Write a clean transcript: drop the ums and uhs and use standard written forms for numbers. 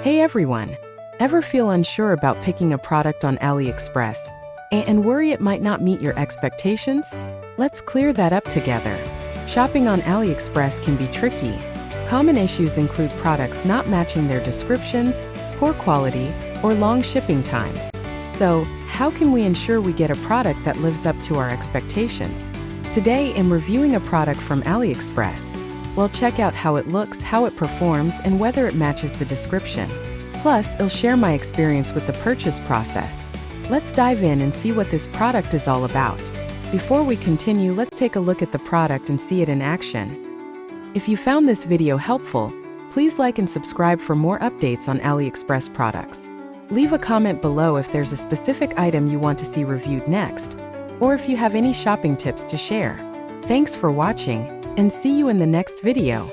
Hey everyone! Ever feel unsure about picking a product on AliExpress and worry it might not meet your expectations? Let's clear that up together. Shopping on AliExpress can be tricky. Common issues include products not matching their descriptions, poor quality, or long shipping times. So, how can we ensure we get a product that lives up to our expectations? Today, I'm reviewing a product from AliExpress. We'll check out how it looks, how it performs, and whether it matches the description. Plus, I'll share my experience with the purchase process. Let's dive in and see what this product is all about. Before we continue, let's take a look at the product and see it in action. If you found this video helpful, please like and subscribe for more updates on AliExpress products. Leave a comment below if there's a specific item you want to see reviewed next, or if you have any shopping tips to share. Thanks for watching, and see you in the next video.